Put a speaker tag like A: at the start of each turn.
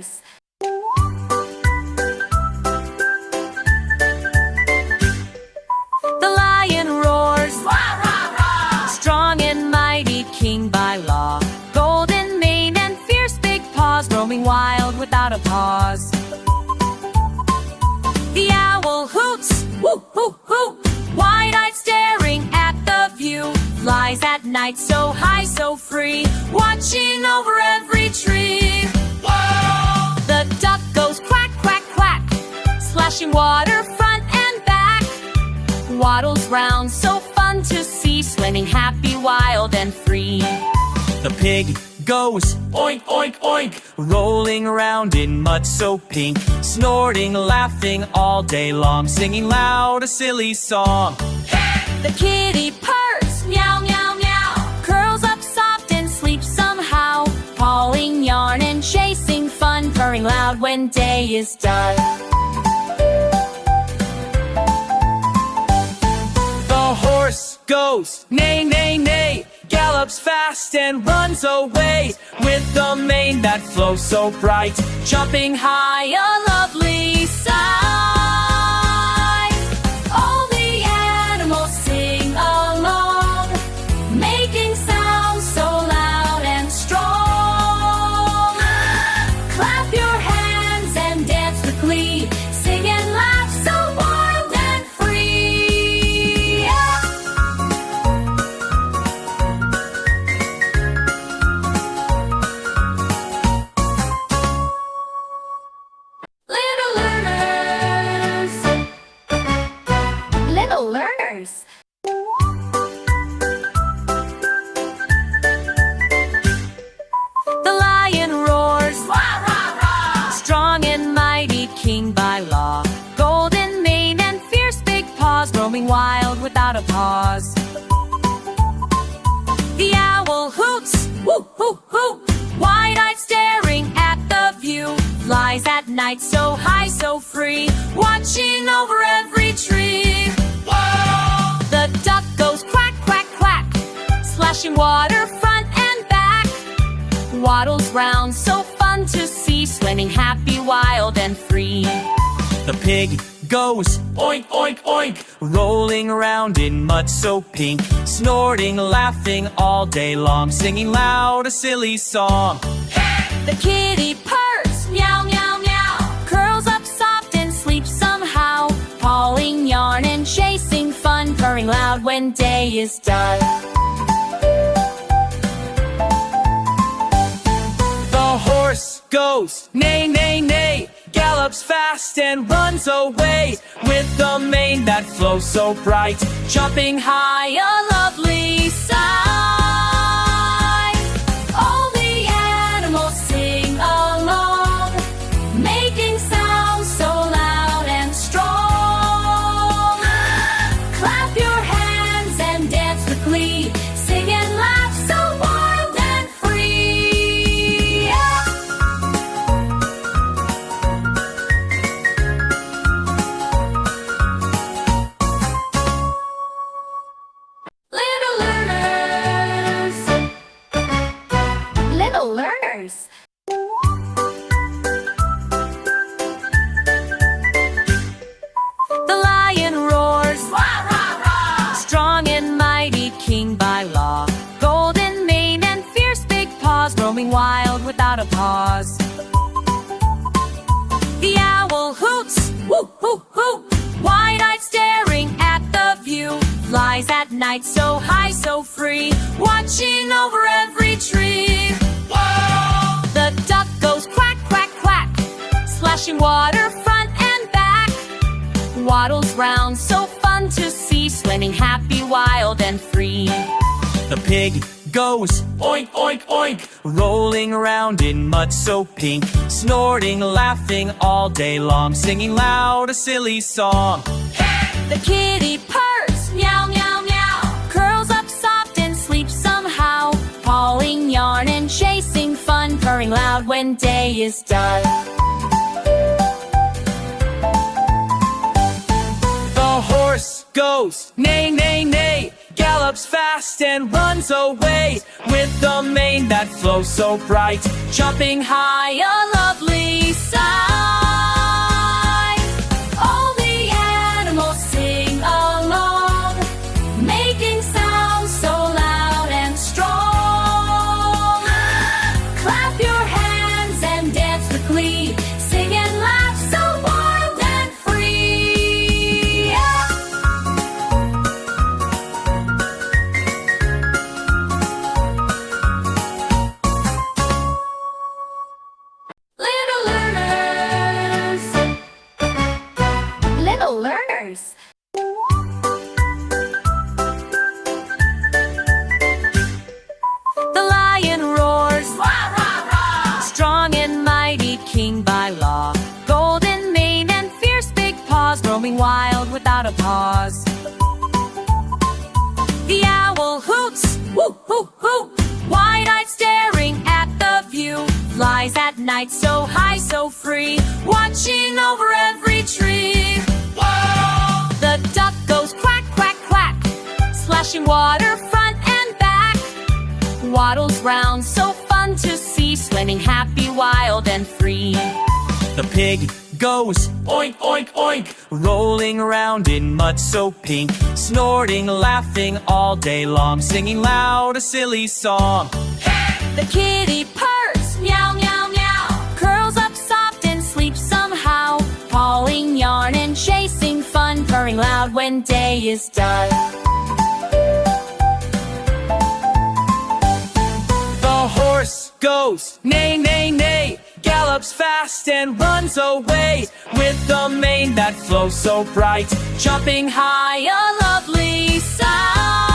A: Toddlers. The lion roars,
B: Rah, rah, rah.
A: strong and mighty, king by law. Golden mane and fierce big paws, roaming wild without a pause. The owl hoots, whoop, whoop, whoop, wide-eyed staring at the view. Flies at night so high, so free, watching over every tree.
B: Whoa.
A: The duck goes quack, quack, quack, splashing water front and back. Waddles round, so fun to see, swimming happy, wild and free.
C: The pig goes
B: Oink, oink, oink.
C: rolling around in mud so pink, snorting, laughing all day long, singing loud a silly song.
A: The kitty purrs, meow, meow, meow, curls up soft and sleeps somehow, pawing yarn and chasing fun, purring loud when day is done.
C: The horse goes neigh, neigh, neigh, gallops fast and runs away, with the mane that flows so bright, jumping high,
A: A lovely sight. All the animals sing along, making sounds so loud and strong. Clap your hands and dance with glee, sing and laugh so wild and free. Little learners, little learners. The lion roars,
B: Rah, rah, rah.
A: strong and mighty, king by law. Golden mane and fierce big paws, roaming wild without a pause. The owl hoots, whoop, whoop, whoop, wide-eyed staring at the view. Flies at night so high, so free, watching over every tree.
B: Whoa.
A: The duck goes quack, quack, quack, splashing water front and back. Waddles round, so fun to see, swimming happy, wild and free.
C: the pig goes
B: Oink, oink, oink.
C: rolling around in mud so pink, snorting, laughing all day long, singing loud a silly song.
A: The kitty purrs, meow, meow, meow, curls up soft and sleeps somehow, pawing yarn and chasing fun, purring loud when day is done.
C: The horse goes neigh, neigh, neigh, gallops fast and runs away, with the mane that flows so bright, jumping high,
A: A lovely sight. All the animals sing along, making sounds so loud and strong. Clap your hands and dance with glee, sing and laugh so wild and free. Little learners, little learners. The lion roars,
B: Rah, rah, rah.
A: strong and mighty, king by law. Golden mane and fierce big paws, roaming wild without a pause. The owl hoots, whoop, whoop, whoop, wide-eyed staring at the view. Flies at night so high, so free, watching over every tree.
B: Whoa.
A: The duck goes quack, quack, quack, splashing water front and back. Waddles round, so fun to see, swimming happy, wild and free.
C: the pig goes
B: Oink, oink, oink.
C: rolling around in mud so pink, snorting, laughing all day long, singing loud a silly song.
A: The kitty purrs, meow, meow, meow, curls up soft and sleeps somehow, pawing yarn and chasing fun, purring loud when day is done.
C: The horse goes neigh, neigh, neigh, gallops gallops fast and runs away with the mane that flows so bright, jumping high, a lovely sight. All the animals sing along, making sounds so loud and strong. Clap your hands and dance with glee, sing and laugh so wild and free. Little learners, little learners. The lion roars,
B: Rah, rah, rah.
C: strong and mighty, king by law. Golden mane and fierce big paws, roaming wild without a pause. The owl hoots, whoop, whoop, whoop, wide-eyed staring at the view. Flies at night so high, so free, watching over every tree.
B: Whoa.
C: The duck goes quack, quack, quack, splashing water front and back. Waddles round, so fun to see, swimming happy, wild and free. The pig goes
B: Oink, oink, oink.
C: rolling around in mud so pink, snorting, laughing all day long, singing loud a silly song. The kitty purrs, meow, meow, meow, curls up soft and sleeps somehow, pawing yarn and chasing fun, purring loud when day is done. The horse goes neigh, neigh, neigh, gallops fast and runs away with the mane that flows so bright, jumping high, a lovely sight.